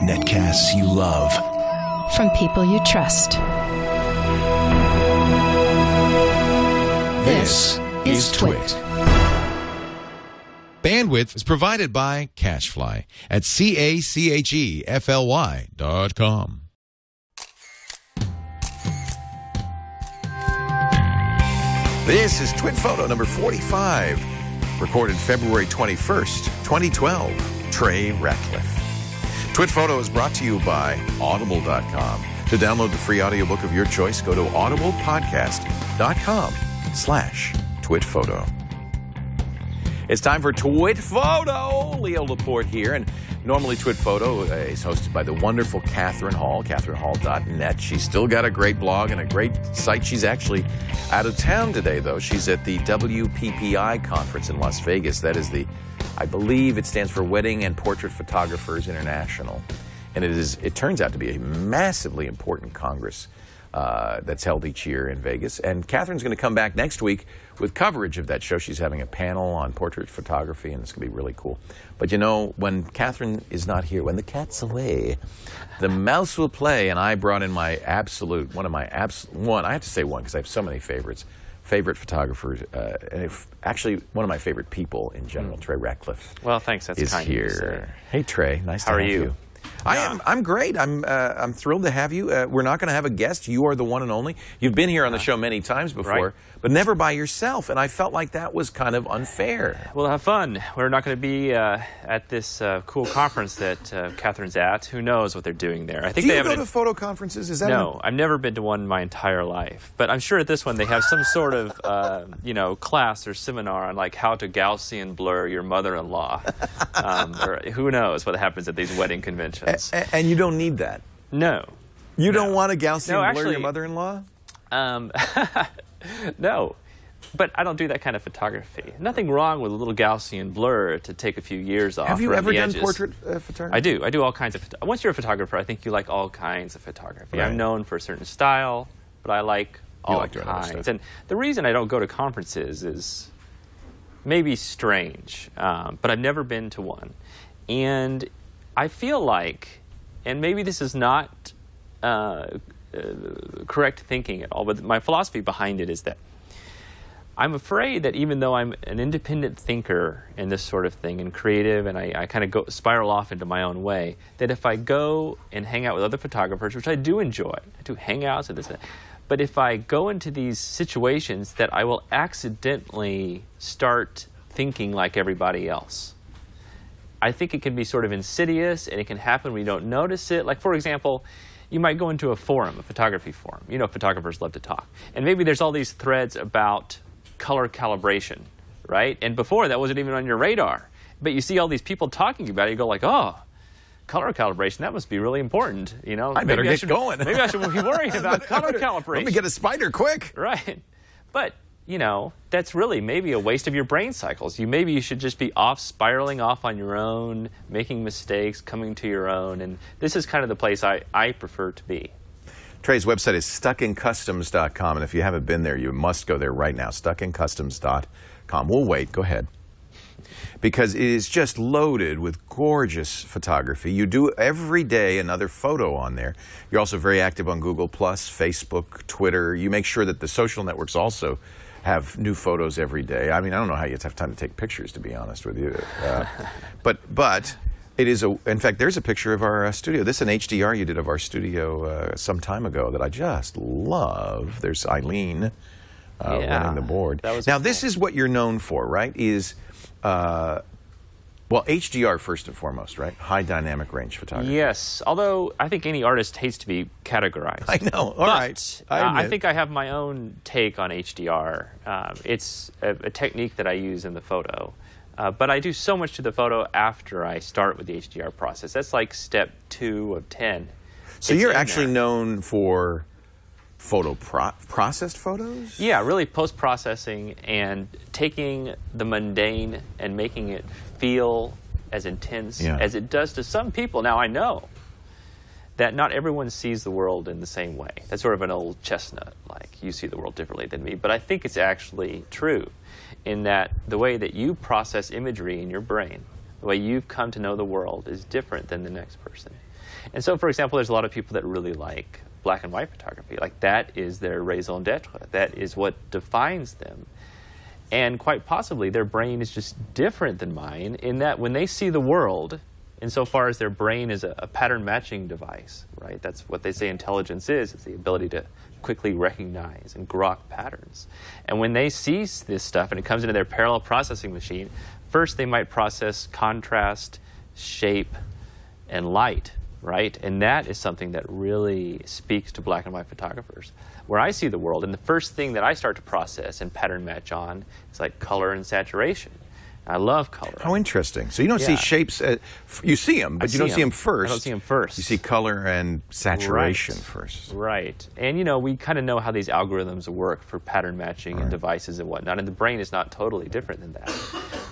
Netcasts you love. From people you trust. This is TWiT. Bandwidth is provided by CacheFly at CACHEFLY.com. This is TWiT photo number 45, recorded February 21st, 2012. Trey Ratcliff. TWiT photo is brought to you by Audible.com. To download the free audiobook of your choice, go to audiblepodcast.com/TWiT photo. It's time for TWiT photo. Leo Laporte here, and normally TWiT photo is hosted by the wonderful Catherine Hall, catherinehall.net. She's still got a great blog and a great site. She's actually out of town today, though. She's at the WPPI conference in Las Vegas. That is I believe it stands for Wedding and Portrait Photographers International. And it turns out to be a massively important congress that's held each year in Vegas. And Catherine's going to come back next week with coverage of that show. She's having a panel on portrait photography, and it's going to be really cool. But you know, when Catherine is not here, when the cat's away, the mouse will play. And I brought in my absolute, I have to say one because I have so many favorites. Favorite photographers, and actually one of my favorite people in general, Trey Ratcliff. Well, thanks. That's kind of you, sir. Hey, Trey. Nice to have you. I'm great. I'm thrilled to have you. We're not going to have a guest. You are the one and only. You've been here on the show many times before, but never by yourself. And I felt like that was kind of unfair. We'll have fun. We're not going to be at this cool conference that Catherine's at. Who knows what they're doing there? I think Do you go to photo conferences? Is that no? I've never been to one my entire life. But I'm sure at this one they have some sort of class or seminar on like how to Gaussian blur your mother-in-law, or who knows what happens at these wedding conventions. And you don't need that? No. You don't want to Gaussian blur actually, your mother-in-law? No. But I don't do that kind of photography. Nothing wrong with a little Gaussian blur to take a few years off. Have you ever done portrait photography? I do. I do all kinds of photography. Once you're a photographer, I think you like all kinds of photography. I'm known for a certain style, but I like all kinds. And the reason I don't go to conferences is maybe strange, but I've never been to one. And I feel like, and maybe this is not correct thinking at all, but my philosophy behind it is that I'm afraid that even though I'm an independent thinker in this sort of thing and creative, and I kind of spiral off into my own way, that if I go and hang out with other photographers, which I do enjoy, I do hangouts and this, but if I go into these situations that I will accidentally start thinking like everybody else. I think it can be sort of insidious, and it can happen when you don't notice it. Like, for example, you might go into a forum, a photography forum. You know, photographers love to talk. And maybe there's all these threads about color calibration, right? And before, that wasn't even on your radar. But you see all these people talking about it, you go like, oh, color calibration, that must be really important. You know, I better get going. Maybe I should be worrying about color calibration. Let me get a spider quick. Right. But you know, that's really maybe a waste of your brain cycles. Maybe you should just be off, spiraling off on your own, making mistakes, coming to your own. And this is kind of the place I prefer to be. Trey's website is stuckincustoms.com. And if you haven't been there, you must go there right now, stuckincustoms.com. We'll wait. Go ahead. Because it is just loaded with gorgeous photography. You do every day another photo on there. You're also very active on Google+, Facebook, Twitter. You make sure that the social networks also have new photos every day. I mean, I don't know how you have time to take pictures, to be honest with you. But it is in fact, there's a picture of our studio. This is an HDR you did of our studio some time ago that I just love. There's Eileen running the board. Now, this is what you're known for, right? Well, HDR first and foremost, right? High dynamic range photography. Yes, although I think any artist hates to be categorized. I know, all right. I think I have my own take on HDR. It's a technique that I use in the photo. But I do so much to the photo after I start with the HDR process. That's like step 2 of 10. So you're actually known for processed photos? Yeah, really post-processing and taking the mundane and making it feel as intense as it does to some people. Now, I know that not everyone sees the world in the same way. That's sort of an old chestnut, like you see the world differently than me. But I think it's actually true in that the way that you process imagery in your brain The way you've come to know the world is different than the next person. And so, for example, there's a lot of people that really like black and white photography. Like, that is their raison d'etre. That is what defines them. And quite possibly, their brain is just different than mine in that when they see the world, insofar as their brain is a pattern matching device, right? That's what they say intelligence is. It's the ability to quickly recognize and grok patterns. And when they see this stuff and it comes into their parallel processing machine, first they might process contrast, shape, and light, right? And that is something that really speaks to black and white photographers. Where I see the world, and the first thing that I start to process and pattern match on is like color and saturation. I love color. How interesting. So you don't see shapes, you see them, but you don't see them first. I don't see them first. You see color and saturation first. Right. And, you know, we kind of know how these algorithms work for pattern matching and devices and whatnot, and the brain is not totally different than that.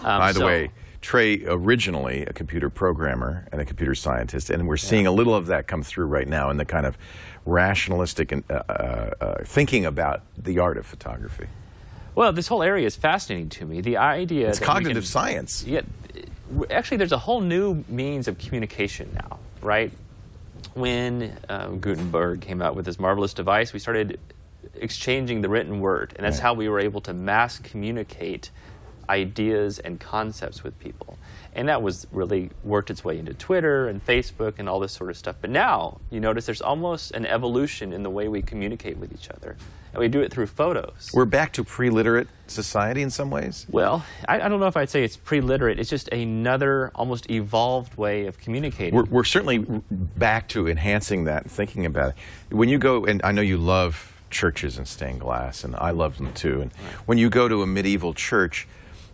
By the way, Trey, originally a computer programmer and a computer scientist, and we're seeing a little of that come through right now in the kind of rationalistic thinking about the art of photography. Well, this whole area is fascinating to me. The idea it's cognitive science. Yeah, actually, there's a whole new means of communication now, right? When Gutenberg came out with this marvelous device, we started exchanging the written word, and that's how we were able to mass communicate ideas and concepts with people. And that was really worked its way into Twitter and Facebook and all this sort of stuff. But now, you notice there's almost an evolution in the way we communicate with each other. And we do it through photos. We're back to pre-literate society in some ways? Well, I don't know if I'd say it's pre-literate. It's just another almost evolved way of communicating. We're certainly back to enhancing that and thinking about it. When you go, and I know you love churches and stained glass, and I love them too. And when you go to a medieval church,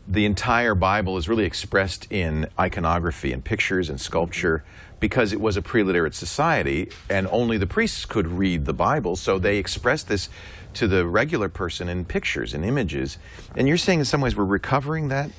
the entire Bible is really expressed in iconography and pictures and sculpture because it was a pre-literate society and only the priests could read the Bible, so they expressed this to the regular person in pictures and images. And you're saying in some ways we're recovering that?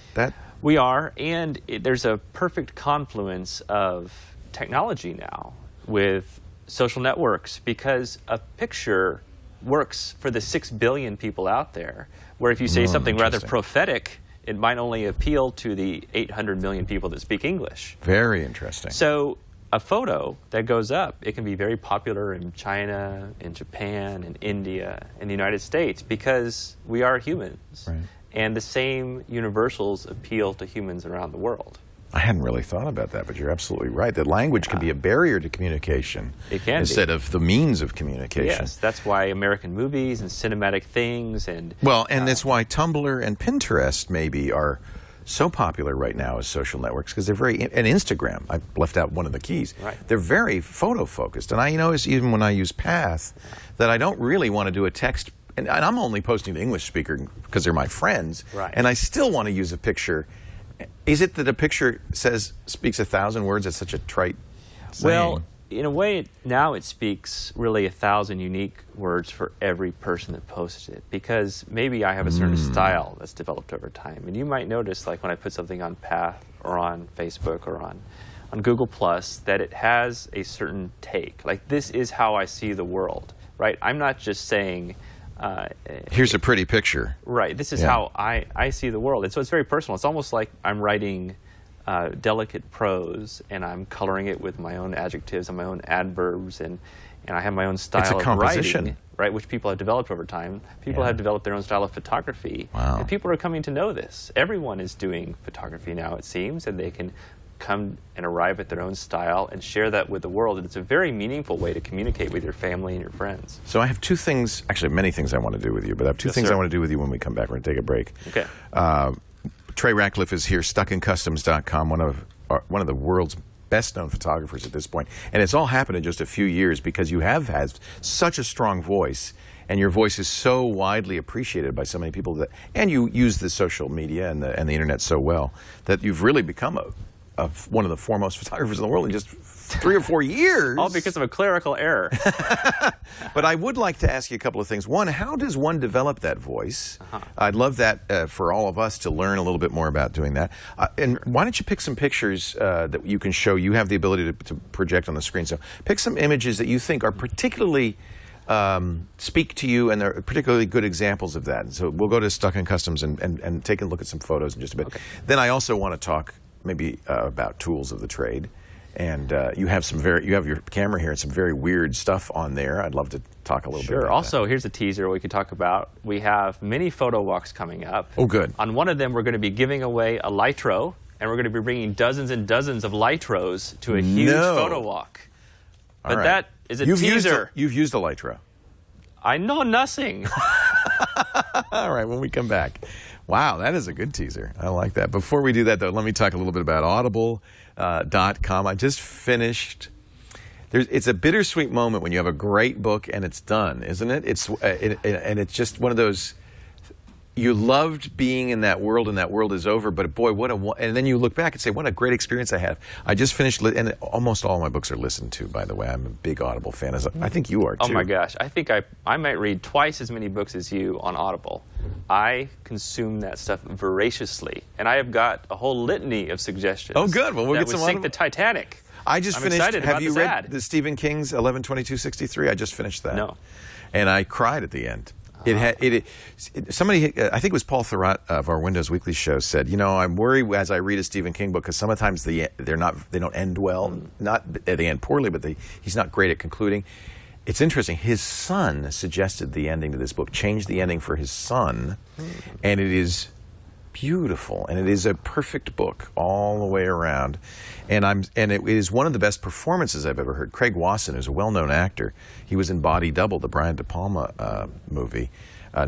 We are, and there's a perfect confluence of technology now with social networks, because a picture works for the 6 billion people out there, where if you say something rather prophetic, it might only appeal to the 800 million people that speak English. Very interesting. So a photo that goes up, it can be very popular in China, in Japan, in India, in the United States, because we are humans. Right. And the same universals appeal to humans around the world. I hadn't really thought about that, but you're absolutely right. That language can be a barrier to communication instead of the means of communication. Yes, that's why American movies and cinematic things and... Well, and that's why Tumblr and Pinterest maybe are so popular right now as social networks, because they're very... And Instagram, I left out one of the keys. Right. They're very photo-focused. And I notice even when I use Path that I don't really want to do a text... And I'm only posting to English speaker because they're my friends. Right. And I still want to use a picture... Is it that a picture speaks 1,000 words? That's such a trite saying. Well, in a way, now it speaks really 1,000 unique words for every person that posts it, because maybe I have a certain style that's developed over time. And you might notice, like when I put something on Path or on Facebook or on Google+, that it has a certain take. Like, this is how I see the world, right? I'm not just saying... here's a pretty picture. Right. This is how I see the world. And so it's very personal. It's almost like I'm writing delicate prose, and I'm coloring it with my own adjectives and my own adverbs, and I have my own style of writing, right, which people have developed over time. People have developed their own style of photography. Wow. And people are coming to know this. Everyone is doing photography now, it seems, and they can come and arrive at their own style and share that with the world. And it's a very meaningful way to communicate with your family and your friends. So I have two things, actually many things I want to do with you, but I have two things I want to do with you when we come back. We're going to take a break. Okay. Trey Ratcliff is here, stuckincustoms.com, one of the world's best-known photographers at this point. And it's all happened in just a few years because you have had such a strong voice, and your voice is so widely appreciated by so many people, and you use the social media and the internet so well that you've really become one of the foremost photographers in the world in just 3 or 4 years. All because of a clerical error. But I would like to ask you a couple of things. One, how does one develop that voice? I'd love that for all of us to learn a little bit more about doing that. And why don't you pick some pictures that you can show? You have the ability to project on the screen. So pick some images that you think are particularly speak to you, and they're particularly good examples of that. So we'll go to Stuck in Customs and take a look at some photos in just a bit. Okay. Then I also want to talk maybe about tools of the trade. And you have your camera here and some very weird stuff on there. I'd love to talk a little bit about Also, that. here's a teaser we could talk about. We have many photo walks coming up. Oh, good. On one of them, we're going to be giving away a Lytro, and we're going to be bringing dozens and dozens of Lytros to a huge photo walk. But that is a teaser. You've used a Lytro. I know nothing. All right, when we come back. Wow, that is a good teaser. I like that. Before we do that, though, let me talk a little bit about Audible.com. I just finished. It's a bittersweet moment when you have a great book and it's done, isn't it? And it's just one of those. You loved being in that world, and that world is over. But boy, and then you look back and say, what a great experience I had. I just finished, and almost all my books are listened to. By the way, I'm a big Audible fan. I think you are too. Oh my gosh, I think I might read twice as many books as you on Audible. I consume that stuff voraciously, and I have got a whole litany of suggestions. Oh, good. Well, we'll get some that would sink the Titanic. I just I'm finished. excited Have about you this read ad. the Stephen King's 11/22/63? I just finished that. No. And I cried at the end. Somebody, I think it was Paul Thurrott of our Windows Weekly show, said, you know, I'm worried as I read a Stephen King book because sometimes they don't end well. Not they end poorly, but he's not great at concluding. It's interesting. His son suggested the ending to this book, changed the ending for his son, and it is beautiful, and it is a perfect book all the way around. And it is one of the best performances I've ever heard. Craig Wasson, who's a well-known actor, he was in Body Double, the Brian De Palma movie,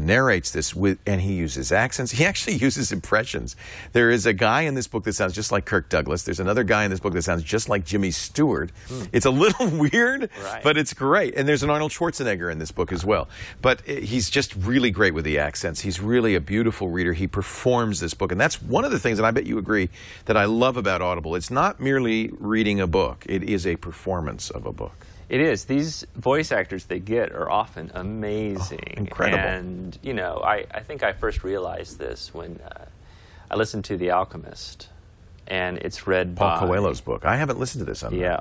narrates this and he uses accents. He actually uses impressions. There is a guy in this book that sounds just like Kirk Douglas. There's another guy in this book that sounds just like Jimmy Stewart. It's a little weird, but it's great. And there's an Arnold Schwarzenegger in this book as well. But he's just really great with the accents. He's really a beautiful reader. He performs this book. And that's one of the things, and I bet you agree, that I love about Audible. It's not merely reading a book. It is a performance of a book. It is. These voice actors they get are often amazing. Oh, incredible. And, you know, I think I first realized this when I listened to The Alchemist, and it's read by Paul Coelho's book. I haven't listened to this. Yeah.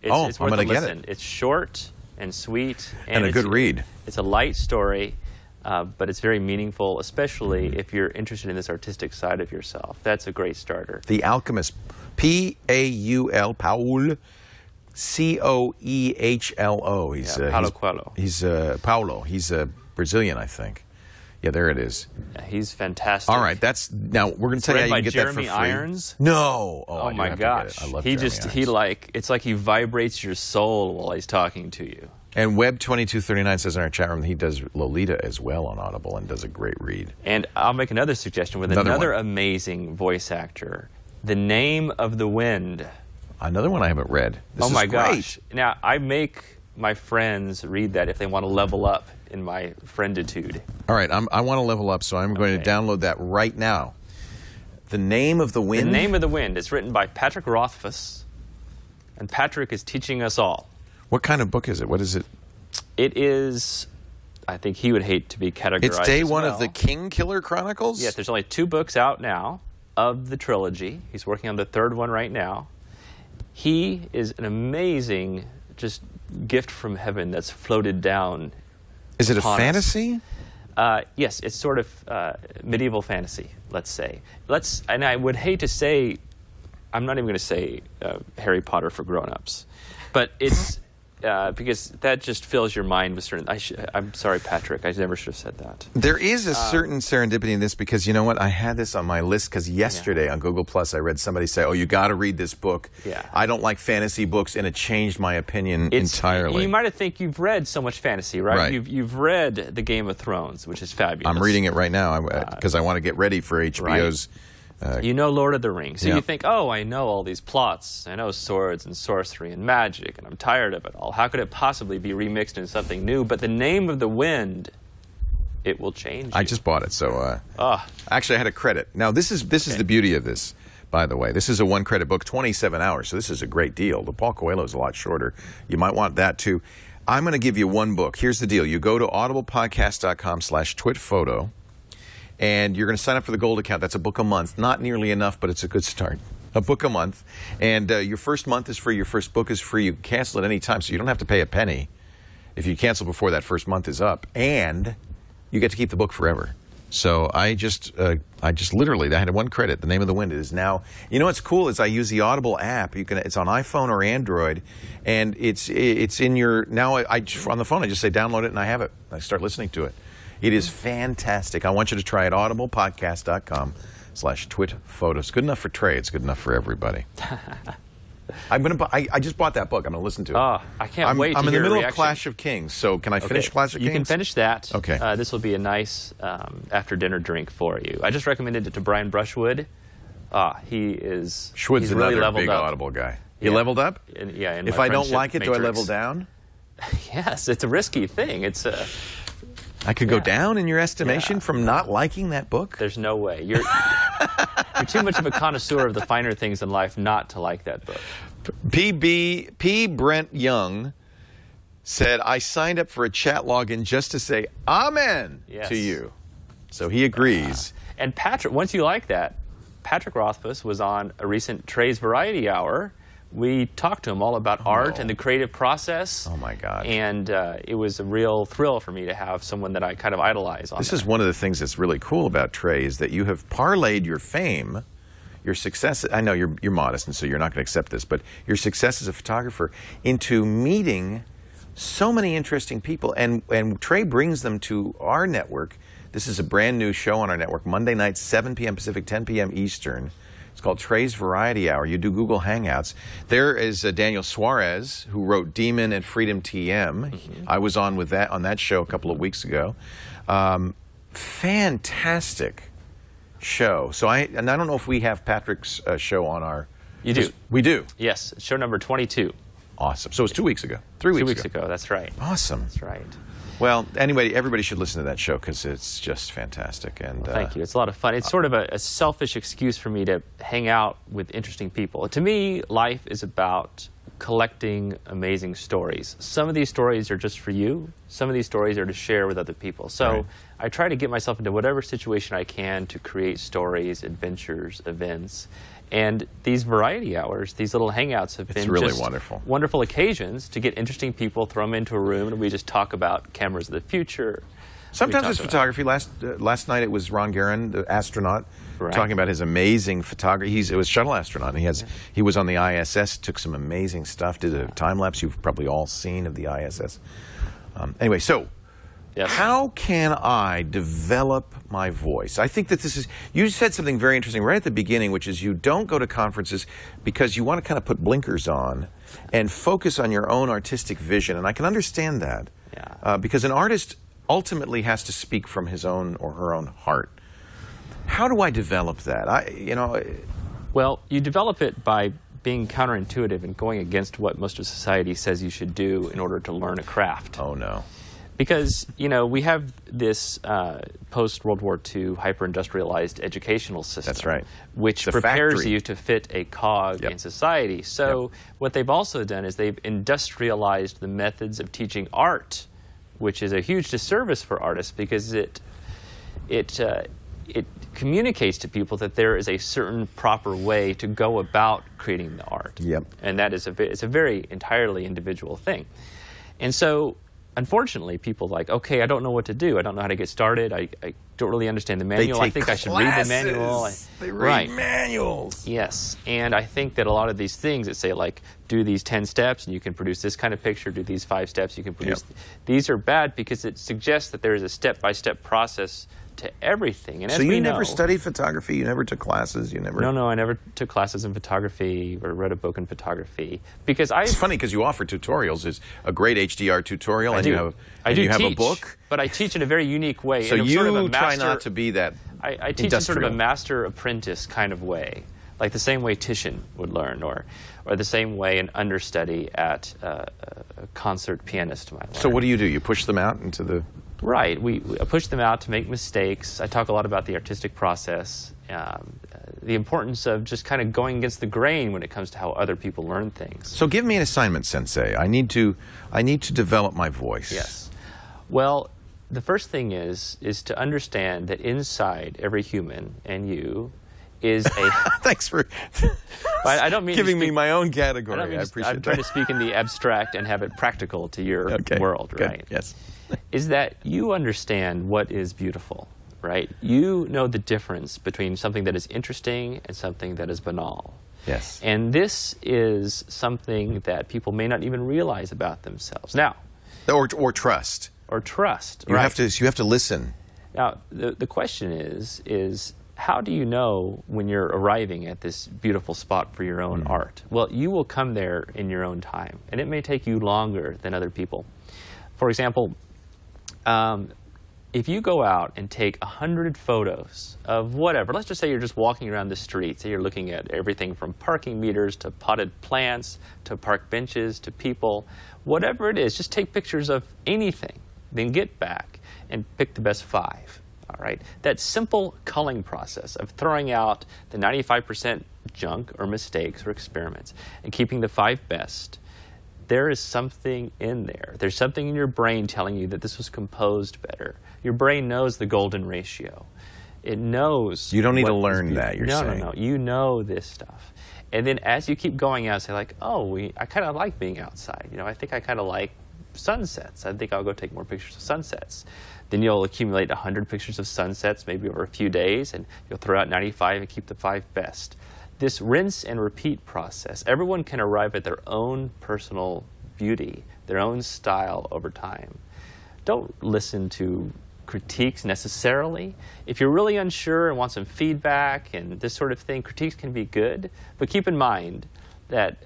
It's worth a listen. It's short and sweet. And a good read. It's a light story, but it's very meaningful, especially if you're interested in this artistic side of yourself. That's a great starter. The Alchemist. P-A-U-L, Paul. C-O-E-H-L-O. He's Paulo Coelho. He's Paulo. He's Brazilian, I think. Yeah, there it is. Yeah, he's fantastic. All right, now we're going to tell you how you can get that for free. Jeremy Irons. No. Oh my gosh. I love Jeremy Irons. It's like he vibrates your soul while he's talking to you. And Web2239 says in our chat room that he does Lolita as well on Audible and does a great read. And I'll make another suggestion with another amazing voice actor. The Name of the Wind. Another one I haven't read. This my is great. gosh. Now, I make my friends read that if they want to level up in my frienditude. All right, I want to level up, so I'm going to download that right now. The Name of the Wind? The Name of the Wind. It's written by Patrick Rothfuss, and Patrick is teaching us all. What kind of book is it? What is it? It is, I think he would hate to be categorized It's day as one well. of the King Killer Chronicles? Yes, there's only 2 books out now of the trilogy. He's working on the 3rd one right now. He is an amazing just gift from heaven that's floated down. Is it a fantasy? Yes, it's sort of medieval fantasy, let's say. And I would hate to say, I'm not even going to say Harry Potter for grown-ups, but it's because that just fills your mind with certain. I'm sorry, Patrick. I never should have said that. There is a certain serendipity in this because you know what? I had this on my list because yesterday on Google Plus I read somebody say, "Oh, you got to read this book." Yeah. I don't like fantasy books, and it changed my opinion entirely. You might have think you've read so much fantasy, right? Right. You've read The Game of Thrones, which is fabulous. I'm reading it right now because I want to get ready for HBO's. You know Lord of the Rings. So you think, oh, I know all these plots. I know swords and sorcery and magic, and I'm tired of it all. How could it possibly be remixed into something new? But The Name of the Wind, it will change you. I just bought it, so actually I had a credit. Now, this is the beauty of this, by the way. This is a 1-credit book, 27 hours, so this is a great deal. The Paul Coelho is a lot shorter. You might want that, too. I'm going to give you one book. Here's the deal. You go to audiblepodcast.com/twitphoto. And you're going to sign up for the gold account. That's a book a month. Not nearly enough, but it's a good start. A book a month. And your first month is free. Your first book is free. You can cancel at any time, so you don't have to pay a penny if you cancel before that first month is up. And you get to keep the book forever. So I just literally, I had one credit. The Name of the Wind is now. You know what's cool is I use the Audible app. It's on iPhone or Android, and it's in your now. On the phone I just say download it and I have it. I start listening to it. It is fantastic. I want you to try it. audiblepodcast.com/TWiT photos. Good enough for Trey. It's good enough for everybody. I just bought that book. I'm going to listen to it. Oh, I can't wait to I'm in hear the middle reaction. of Clash of Kings, so can I finish Clash of Kings? You can finish that. Okay. This will be a nice after-dinner drink for you. I just recommended it to Brian Brushwood. He's Schwood's really another leveled big up. Audible guy. He leveled up? In if my I don't friendship like it, do I matrix. level down? Yes, it's a risky thing. It's I could go down in your estimation from not liking that book? There's no way. You're too much of a connoisseur of the finer things in life not to like that book. P. Brent Young said, I signed up for a chat login just to say amen to you. So he agrees. And Patrick, once you like that, Patrick Rothfuss was on a recent Trey's Variety Hour. We talked to him all about art and the creative process. Oh, my God. And it was a real thrill for me to have someone that I kind of idolize on This is one of the things that's really cool about Trey is that you have parlayed your fame, your success. I know you're modest, and so you're not going to accept this, but your success as a photographer into meeting so many interesting people. And Trey brings them to our network. This is a brand new show on our network, Monday nights, 7 p.m. Pacific, 10 p.m. Eastern. It's called Trey's Variety Hour. You do Google Hangouts. There is Daniel Suarez, who wrote Demon and Freedom TM. I was on that show a couple of weeks ago. Fantastic show. So I don't know if we have Patrick's show on our... You do. We do? Yes. Show number 22. Awesome. So it was 2 weeks ago. 3 weeks ago. 2 weeks ago. That's right. Awesome. That's right. Well, anyway, everybody should listen to that show because it's just fantastic. And thank you. It's a lot of fun. It's sort of a selfish excuse for me to hang out with interesting people. To me, life is about collecting amazing stories. Some of these stories are just for you. Some of these stories are to share with other people. So I try to get myself into whatever situation I can to create stories, adventures, events. And these variety hours, these little hangouts have been really just wonderful occasions to get interesting people, throw them into a room, and we just talk about cameras of the future. Sometimes it's photography. Last night it was Ron Guerin, the astronaut, talking about his amazing photography. It was shuttle astronaut. And he was on the ISS, took some amazing stuff, did a time lapse you've probably all seen of the ISS. Anyway, so how can I develop my voice? I think that this is, you said something very interesting right at the beginning, which is you don't go to conferences because you want to kind of put blinkers on and focus on your own artistic vision. And I can understand that because an artist ultimately has to speak from his own or her own heart. How do I develop that? Well, you develop it by being counterintuitive and going against what most of society says you should do in order to learn a craft. Oh, no. Because, we have this post-World War II hyper-industrialized educational system. That's right. Which prepares you to fit a cog in society. So what they've also done is they've industrialized the methods of teaching art, which is a huge disservice for artists because it communicates to people that there is a certain proper way to go about creating the art. And that is it's a very entirely individual thing. And so, unfortunately, people are like, okay, I don't know what to do. I don't know how to get started. I don't really understand the manual. I think I should read the manual. They read manuals. Yes. And I think that a lot of these things that say, like, do these 10 steps and you can produce this kind of picture, do these 5 steps, you can produce... These are bad because it suggests that there is a step-by-step process to everything. And so you never studied photography? You never took classes? You never? No, I never took classes in photography or read a book in photography because It's funny because you offer tutorials. There's a great HDR tutorial, and you have a book. But I teach in a very unique way. So you try not to be that. I teach in sort of a master-apprentice kind of way, like the same way Titian would learn, or the same way an understudy at a concert pianist might learn. So what do? You push them out into the... Right. We push them out to make mistakes. I talk a lot about the artistic process, the importance of just kind of going against the grain when it comes to how other people learn things. So give me an assignment, Sensei. I need to develop my voice. Yes. Well, the first thing is to understand that inside every human and you is a... Thanks for I don't mean giving me my own category. I appreciate that. I'm trying to speak in the abstract and have it practical to your world, right? Yes. Is that you understand what is beautiful. right? You know the difference between something that is interesting and something that is banal. Yes. And this is something that people may not even realize about themselves. Now, or trust. Or trust. You right? have to listen. Now, the question is how do you know when you're arriving at this beautiful spot for your own art? Well, you will come there in your own time, and it may take you longer than other people. For example, if you go out and take 100 photos of whatever, let's just say you're just walking around the street, say you're looking at everything from parking meters to potted plants to park benches to people, whatever it is, just take pictures of anything, then get back and pick the best 5. All right? That simple culling process of throwing out the 95% junk or mistakes or experiments and keeping the 5 best, there is something in there. There's something in your brain telling you that this was composed better. Your brain knows the golden ratio. It knows. You don't need to learn that, you're saying. No. You know this stuff. And then as you keep going out, say like, oh, I kind of like being outside. You know, I think I kind of like sunsets. I think I'll go take more pictures of sunsets. Then you'll accumulate 100 pictures of sunsets, maybe over a few days, and you'll throw out 95 and keep the 5 best. This rinse and repeat process, everyone can arrive at their own personal beauty, their own style over time. Don't listen to critiques necessarily. If you're really unsure and want some feedback and this sort of thing, critiques can be good. But keep in mind that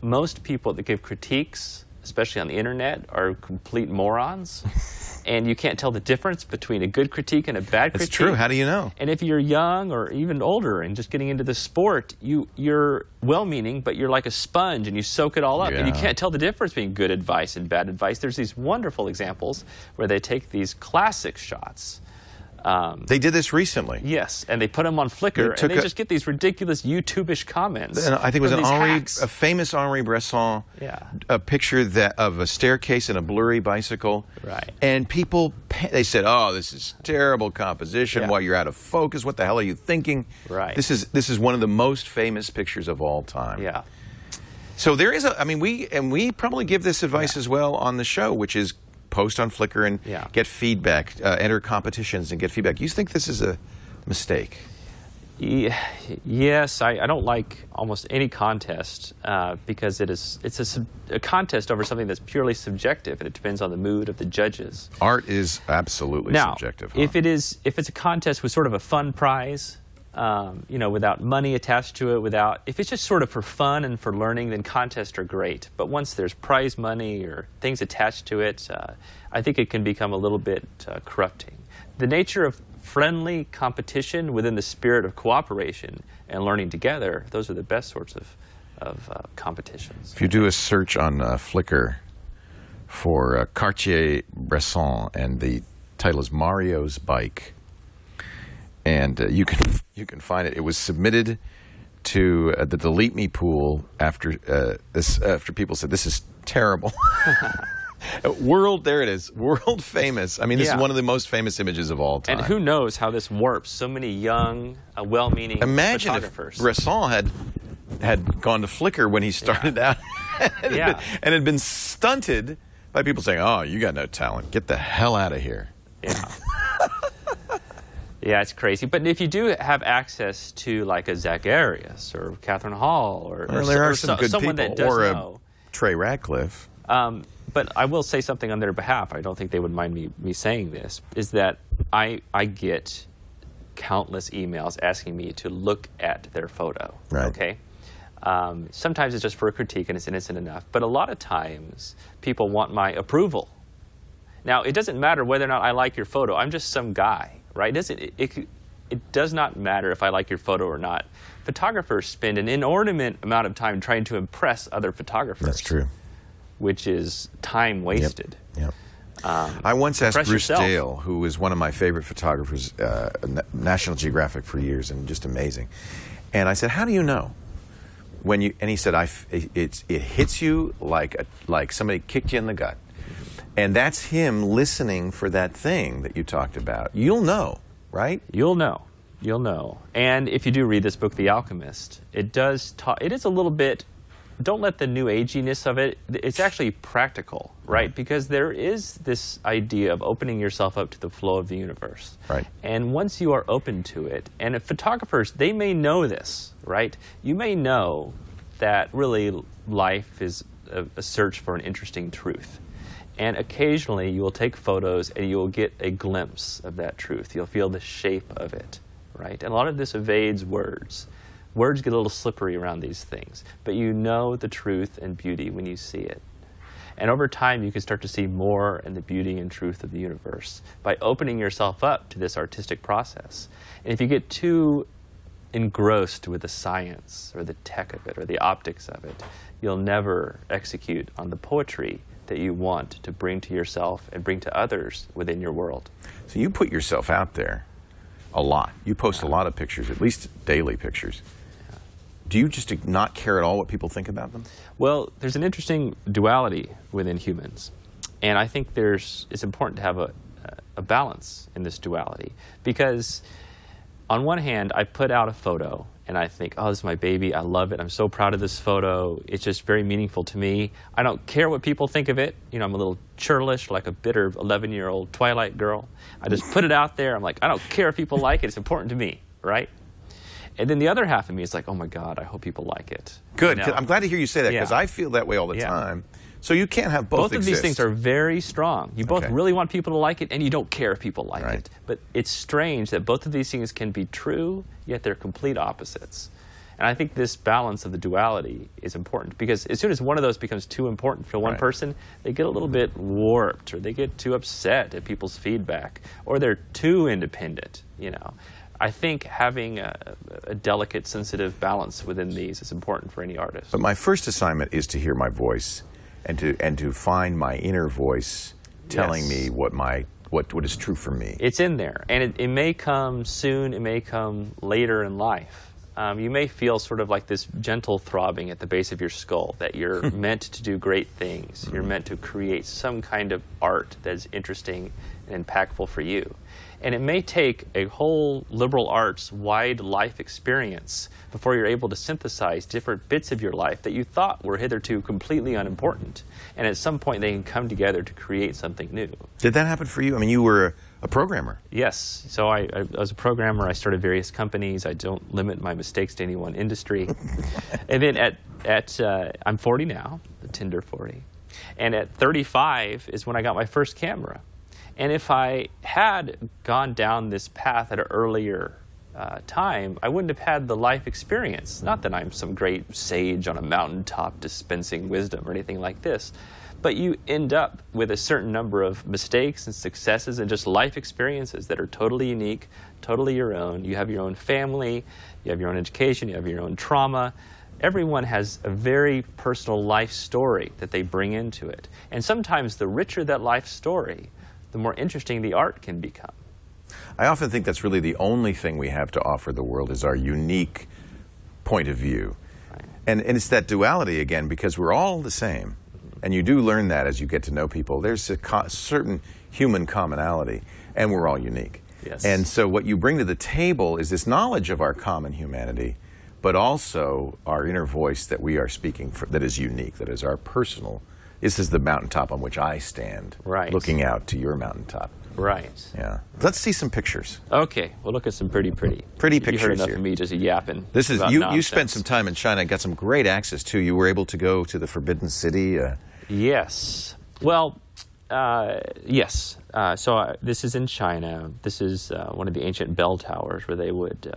most people that give critiques, especially on the internet, are complete morons. And you can't tell the difference between a good critique and a bad critique. It's true. How do you know? And if you're young or even older and just getting into the sport, you're well-meaning, but you're like a sponge and you soak it all up. Yeah. And you can't tell the difference between good advice and bad advice. There's these wonderful examples where they take these classic shots. They did this recently. Yes, and they put them on Flickr, and they just get these ridiculous YouTube-ish comments. And I think it was a famous Henri Bresson a picture of a staircase and a blurry bicycle. Right. And people, they said, oh, this is terrible composition. While you're out of focus, what the hell are you thinking? Right. This is one of the most famous pictures of all time. Yeah. So there is we probably give this advice as well on the show, which is post on Flickr and get feedback, enter competitions and get feedback. You think this is a mistake? Yes, I don't like almost any contest because it's a contest over something that's purely subjective, and it depends on the mood of the judges. Art is absolutely subjective. Huh? If it's a contest with sort of a fun prize, you know, without money attached to it, if it's just sort of for fun and for learning, then contests are great. But once there's prize money or things attached to it, I think it can become a little bit corrupting. The nature of friendly competition within the spirit of cooperation and learning together, those are the best sorts of competitions. If you do a search on Flickr for Cartier-Bresson, and the title is Mario's Bike, and you can find it. It was submitted to the Delete Me pool after people said this is terrible. There it is, world famous. I mean, this is one of the most famous images of all time. And who knows how this warps so many young, well-meaning Imagine photographers. If Bresson had gone to Flickr when he started out and had been stunted by people saying, "Oh, you got no talent. Get the hell out of here." Yeah. Yeah, it's crazy. But if you do have access to like a Zach Arias or Catherine Hall or some good someone people, that does or know, Trey Ratcliff. But I will say something on their behalf. I don't think they would mind me saying this, is that I get countless emails asking me to look at their photo. Right. Okay? Sometimes it's just for a critique and it's innocent enough. But a lot of times people want my approval. Now, it doesn't matter whether or not I like your photo. I'm just some guy, right? It does not matter if I like your photo or not. Photographers spend an inordinate amount of time trying to impress other photographers. That's true. Which is time wasted. Yep. I once asked Bruce yourself. Dale, who is one of my favorite photographers, National Geographic for years, and just amazing. And I said, "How do you know when you?" And he said, "It hits you like somebody kicked you in the gut." And that's him listening for that thing that you talked about. You'll know, right? You'll know. You'll know. And if you do read this book, The Alchemist, it is a little bit don't let the new aginess of it, it's actually practical, right? Because there is this idea of opening yourself up to the flow of the universe. Right. And once you are open to it, and if photographers, they may know this, right? You may know that really life is a search for an interesting truth. And occasionally you will take photos and you will get a glimpse of that truth. You'll feel the shape of it, right? And a lot of this evades words. Words get a little slippery around these things, but you know the truth and beauty when you see it. And over time, you can start to see more in the beauty and truth of the universe by opening yourself up to this artistic process. And if you get too engrossed with the science or the tech of it or the optics of it, you'll never execute on the poetry that you want to bring to yourself and bring to others within your world. So you put yourself out there a lot. You post a lot of pictures, at least daily pictures. Do you just not care at all what people think about them? Well, there's an interesting duality within humans. And I think it's important to have a balance in this duality. Because on one hand, I put out a photo and I think, oh, this is my baby. I love it. I'm so proud of this photo. It's just very meaningful to me. I don't care what people think of it. You know, I'm a little churlish, like a bitter 11-year-old Twilight girl. I just put it out there. I'm like, I don't care if people like it. It's important to me, right? And then the other half of me is like, oh my God, I hope people like it. Good. You know? I'm glad to hear you say that, because I feel that way all the time. So you can't have both of these things are very strong. You both really want people to like it, and you don't care if people like it. But it's strange that both of these things can be true, yet they're complete opposites. And I think this balance of the duality is important, because as soon as one of those becomes too important for one person, they get a little bit warped, or they get too upset at people's feedback, or they're too independent, you know. I think having a delicate, sensitive balance within these is important for any artist. But my first assignment is to hear my voice and to find my inner voice telling me what is true for me. It's in there, and it may come soon, it may come later in life. You may feel sort of like this gentle throbbing at the base of your skull, that you're meant to do great things. You're meant to create some kind of art that's interesting and impactful for you. And it may take a whole liberal arts wide life experience before you're able to synthesize different bits of your life that you thought were hitherto completely unimportant. And at some point they can come together to create something new. Did that happen for you? I mean, you were a programmer. Yes. So I was a programmer. I started various companies. I don't limit my mistakes to any one industry. And then I'm 40 now, the Tinder 40. And at 35 is when I got my first camera. And if I had gone down this path at an earlier time, I wouldn't have had the life experience. Not that I'm some great sage on a mountaintop dispensing wisdom or anything like this, but you end up with a certain number of mistakes and successes and just life experiences that are totally unique, totally your own. You have your own family, you have your own education, you have your own trauma. Everyone has a very personal life story that they bring into it. And sometimes the richer that life story, the more interesting the art can become. I often think that's really the only thing we have to offer the world, is our unique point of view. Right. And it's that duality again, because we're all the same. And you do learn that as you get to know people. There's a certain human commonality, and we're all unique. Yes. And so what you bring to the table is this knowledge of our common humanity, but also our inner voice that we are speaking for, that is unique, that is our personal. This is the mountaintop on which I stand, looking out to your mountaintop. Right. Yeah. Let's see some pictures. Okay. We'll look at some pretty pictures you heard enough here. of me just yapping. This is you spent some time in China and got some great access too. You were able to go to the Forbidden City. Yes. Well, yes. So this is in China. This is one of the ancient bell towers where they would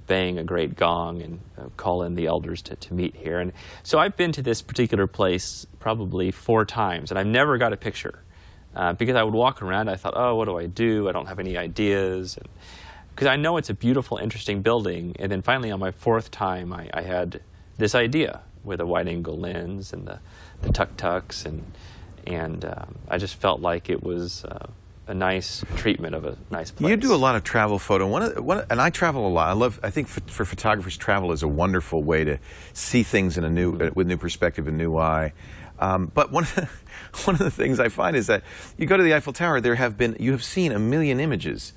bang a great gong and call in the elders to meet here. And so I've been to this particular place probably 4 times, and I've never got a picture. Because I would walk around, I thought, oh, what do I do? I don't have any ideas. Because I know it's a beautiful, interesting building. And then finally, on my 4th time, I had this idea with a wide-angle lens and the tuk-tuks. And I just felt like it was a nice treatment of a nice place. You do a lot of travel photo, and I travel a lot. I think for photographers, travel is a wonderful way to see things in with new perspective, a new eye. But one of the things I find is that you go to the Eiffel Tower, you have seen 1 million images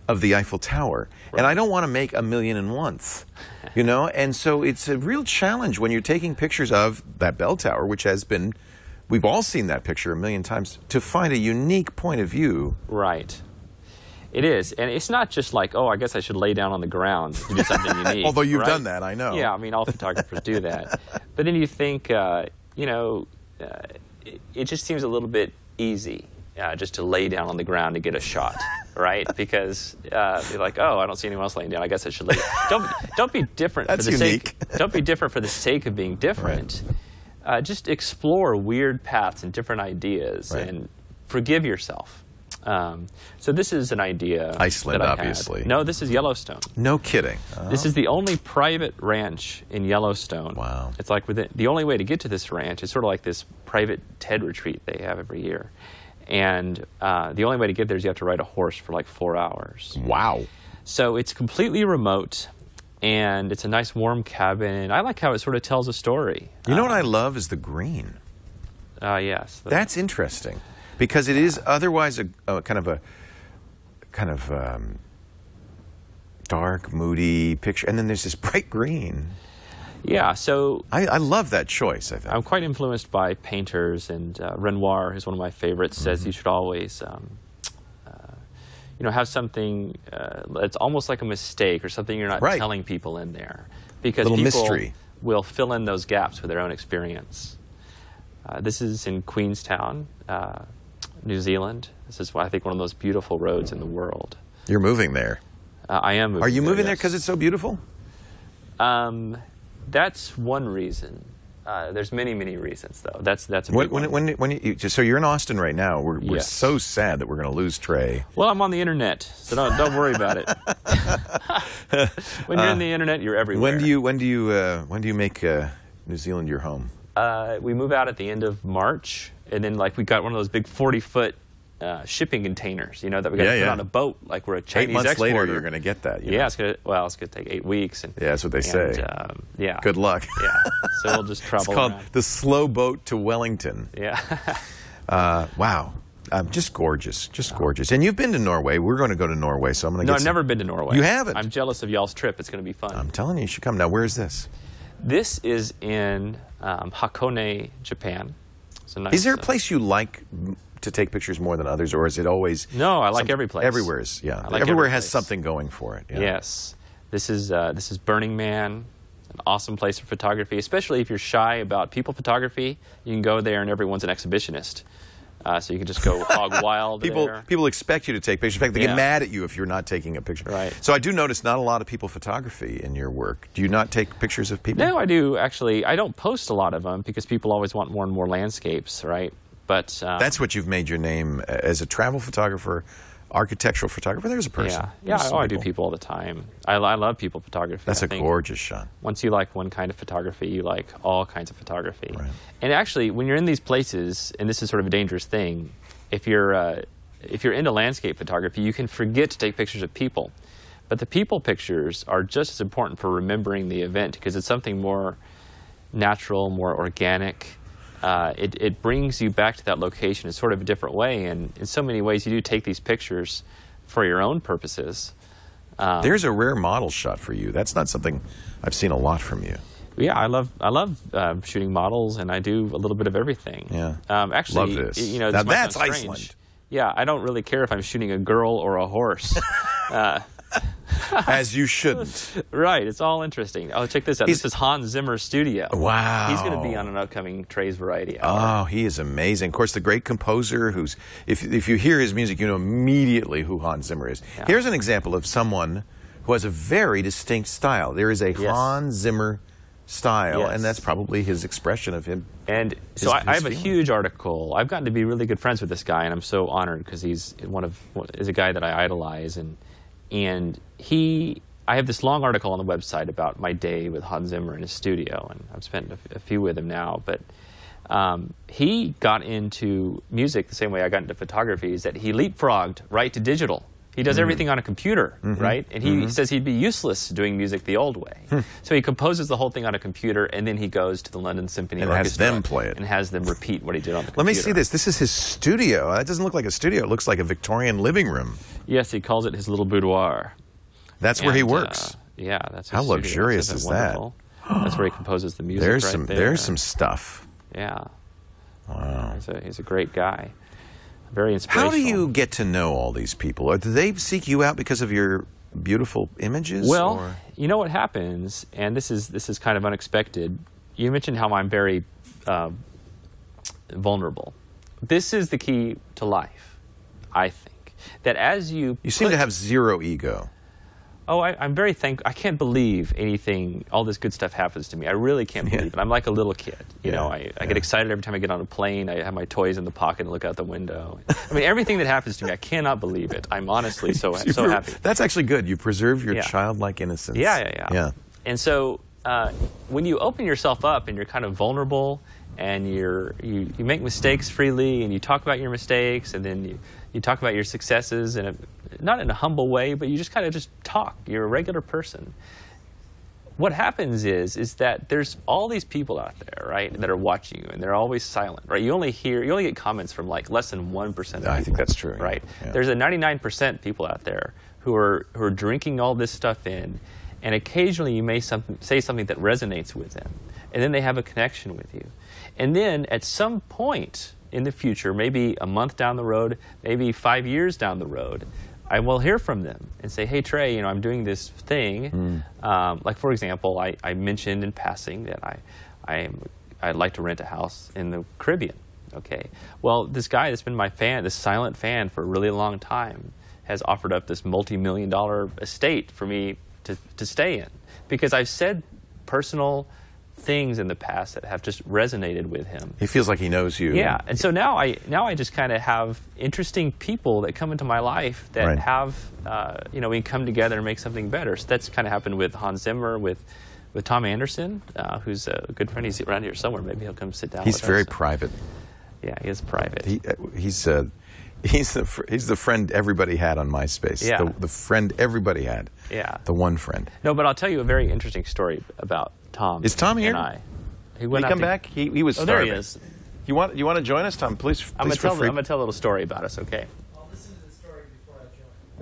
of the Eiffel Tower. And I don't want to make 1,000,001th, you know? And so it's a real challenge when you're taking pictures of that bell tower, which has been, we've all seen that picture 1,000,000 times, to find a unique point of view. Right. It is. And it's not just like, oh, I guess I should lay down on the ground to do something unique. Although you've right? done that, I know. Yeah, I mean, all photographers do that. But then you think, you know, it just seems a little bit easy just to lay down on the ground to get a shot, right? Because you're like, oh, I don't see anyone else laying down. I guess I should lay down. Don't be different That's for the unique. sake. Don't be different for the sake of being different. Right. Just explore weird paths and different ideas, and forgive yourself. So this is an idea. Iceland, that I obviously. had. No, this is Yellowstone. No kidding. Oh. This is the only private ranch in Yellowstone. Wow. It's like the only way to get to this ranch is sort of like this private TED retreat they have every year. And the only way to get there is you have to ride a horse for like 4 hours. Wow. So it's completely remote, and it's a nice warm cabin. I like how it sort of tells a story. You know what I love is the green. Yes. That's interesting, because it is otherwise a kind of dark, moody picture, and then there's this bright green. Yeah, so I love that choice, I think. I'm quite influenced by painters, and Renoir, who's one of my favorites, says you should always you know, have something that's almost like a mistake or something you're not telling people in there. Because little people mystery. Will fill in those gaps with their own experience. This is in Queenstown, New Zealand. This is, I think, one of the most beautiful roads in the world. You're moving there. I am moving. Are you moving there yes. because it's so beautiful? That's one reason. There's many, many reasons, though. That's a big one. So you're in Austin right now. We're yes. so sad that we're going to lose Trey. Well, I'm on the internet, so don't worry about it. When you're in the internet, you're everywhere. When do you make New Zealand your home? We move out at the end of March, and then like we got one of those big 40-foot shipping containers, you know, that we got to put on a boat, like we're a Chinese 8 months exporter. later, you're going to get that. You know? It's gonna take 8 weeks. And, yeah, that's what they say. Yeah. Good luck. Yeah. So we'll just travel. It's called around. the slow boat to Wellington. Yeah. Wow. Just gorgeous. Just gorgeous. And you've been to Norway. We're going to go to Norway, so I'm going to No, I've never been to Norway. You haven't? I'm jealous of y'all's trip. It's going to be fun. I'm telling you, you should come. Now, where is this? This is in Hakone, Japan. It's a nice, is there a place you like to take pictures more than others, or is it always... No, I like every place. Everywhere is, yeah. Like everywhere every has place. something going for it. Yeah. Yes. This is Burning Man, an awesome place for photography, especially if you're shy about people photography. You can go there and everyone's an exhibitionist. So you can just go hog wild there. People expect you to take pictures. In fact, they get mad at you if you're not taking a picture. Right. So I do notice not a lot of people photography in your work. Do you not take pictures of people? No, I do, actually. I don't post a lot of them because people always want more and more landscapes, right? But that's what you've made your name as a travel photographer, architectural photographer. There's a person. Yeah. I do people all the time. I love people photography. That's a gorgeous shot. Once you like one kind of photography, you like all kinds of photography. Right. And actually, when you're in these places, and this is sort of a dangerous thing, if you're into landscape photography, you can forget to take pictures of people. But the people pictures are just as important for remembering the event because it's something more natural, more organic. It brings you back to that location in sort of a different way, and in so many ways you do take these pictures for your own purposes. There's a rare model shot for you. That's not something I've seen a lot from you. Yeah, I love shooting models, and I do a little bit of everything. Yeah, actually, love this. You know, now this might that's sound strange. Iceland. Yeah, I don't really care if I'm shooting a girl or a horse. As you shouldn't. Right, it's all interesting. Oh, check this out. This is Hans Zimmer's studio. Wow. He's going to be on an upcoming Trey's Variety Hour. Oh, he is amazing. Of course, the great composer who's, if you hear his music, you know immediately who Hans Zimmer is. Yeah. Here's an example of someone who has a very distinct style. There is a Hans Zimmer style, and that's probably his expression of him. And so I have a huge article. I've gotten to be really good friends with this guy, and I'm so honored because he's is a guy that I idolize. And I have this long article on the website about my day with Hans Zimmer in his studio, and I've spent a few with him now. But he got into music the same way I got into photography, is that he leapfrogged right to digital. He does everything on a computer, right? And he says he'd be useless doing music the old way. So he composes the whole thing on a computer, and then he goes to the London Symphony Orchestra has them play it. and has them repeat what he did on the computer. Let me see this. This is his studio. That doesn't look like a studio. It looks like a Victorian living room. Yes, he calls it his little boudoir. That's where he works. Yeah, that's his How studio. luxurious Isn't is it wonderful? That's where he composes the music. There's right some. there. There's some stuff. Yeah. Wow. He's a great guy. Very inspirational. How do you get to know all these people? Or do they seek you out because of your beautiful images? Well, or? you know what happens, and this is kind of unexpected. You mentioned how I'm very vulnerable. This is the key to life, I think. That as you seem to have zero ego. Oh, I'm very thankful. I can't believe anything, all this good stuff happens to me. I really can't believe it. I'm like a little kid. You know, I get excited every time I get on a plane. I have my toys in the pocket and look out the window. I mean, everything that happens to me, I cannot believe it. I'm honestly so happy. That's actually good. You preserve your childlike innocence. Yeah. And so when you open yourself up and you're kind of vulnerable and you make mistakes freely and you talk about your mistakes and then you talk about your successes in not in a humble way, but you just kind of just talk. You're a regular person. What happens is that there's all these people out there, right, that are watching you, and they're always silent, right? You only get comments from like less than 1% of people. I think that's true. Right? Yeah. There's a 99% people out there who are drinking all this stuff in, and occasionally you may say something that resonates with them, and then they have a connection with you. And then at some point in the future, maybe a month down the road, maybe 5 years down the road, I will hear from them and say, hey, Trey, you know, I'm doing this thing. Like, for example, I mentioned in passing that I'd like to rent a house in the Caribbean. Okay. Well, this guy that's been my fan, this silent fan for a really long time, has offered up this multi-million-dollar estate for me to stay in. Because I've said personal things in the past that have just resonated with him. He feels like he knows you. Yeah, and so now I just kind of have interesting people that come into my life that have, you know, we can come together and make something better. So that's kind of happened with Hans Zimmer, with Tom Anderson, who's a good friend. He's around here somewhere. Maybe he'll come sit down with us. He's very private. Yeah, he is private. He's the friend everybody had on MySpace. Yeah. The friend everybody had. Yeah. The one friend. No, but I'll tell you a very interesting story about Tom. Is Tom here? And I. He come back? He was starving. There he is. You want to join us, Tom? Please. I'm going to tell a little story about us, okay? I'll listen to the story before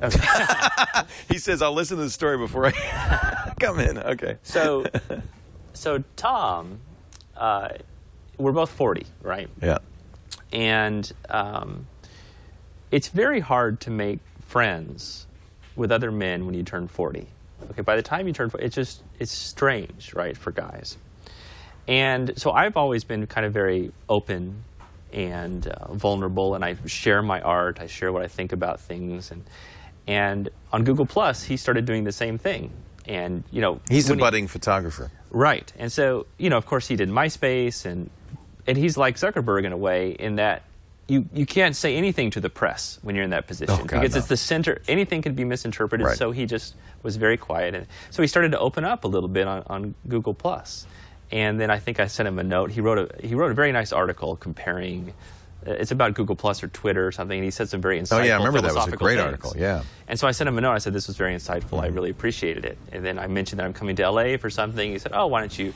I join. Okay. He says, I'll listen to the story before I come in. Okay. So Tom, we're both 40, right? Yeah. And it's very hard to make friends with other men when you turn 40. Okay, by the time you turn 40, it's strange, right, for guys. And so I've always been kind of very open and vulnerable, and I share my art, I share what I think about things, and on Google Plus, he started doing the same thing. And you know, he's a budding photographer, right? And so you know, of course, he did MySpace, and he's like Zuckerberg in a way, in that you can't say anything to the press when you're in that position, because it's the center. Anything can be misinterpreted. Right. So he just was very quiet, and so he started to open up a little bit on Google Plus. And then I think I sent him a note. He wrote a very nice article comparing. It's about Google Plus or Twitter or something. And he said some very insightful. Oh yeah, I remember that was a great things. article. Yeah. And so I sent him a note. I said this was very insightful. I really appreciated it. And then I mentioned that I'm coming to LA for something. He said, oh, why don't you?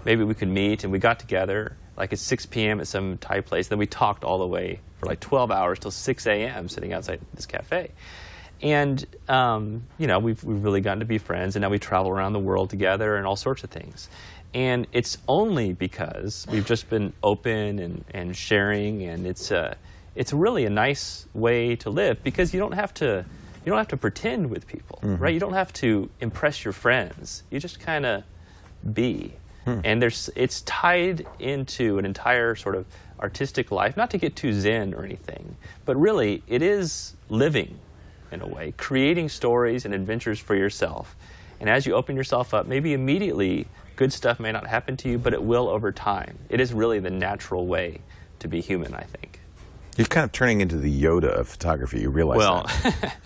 Maybe we could meet. And we got together like at 6 p.m. at some Thai place. Then we talked all the way for like 12 hours till 6 a.m. sitting outside this cafe. And you know, we've really gotten to be friends. And now we travel around the world together and all sorts of things. And it's only because we've just been open and sharing, and it's really a nice way to live, because you don't have to pretend with people, right? You don't have to impress your friends. You just kind of be. And it's tied into an entire sort of artistic life, not to get too zen or anything, but really it is living in a way, creating stories and adventures for yourself. And as you open yourself up, maybe immediately good stuff may not happen to you, but it will over time. It is really the natural way to be human, I think. You're kind of turning into the Yoda of photography. You realize that?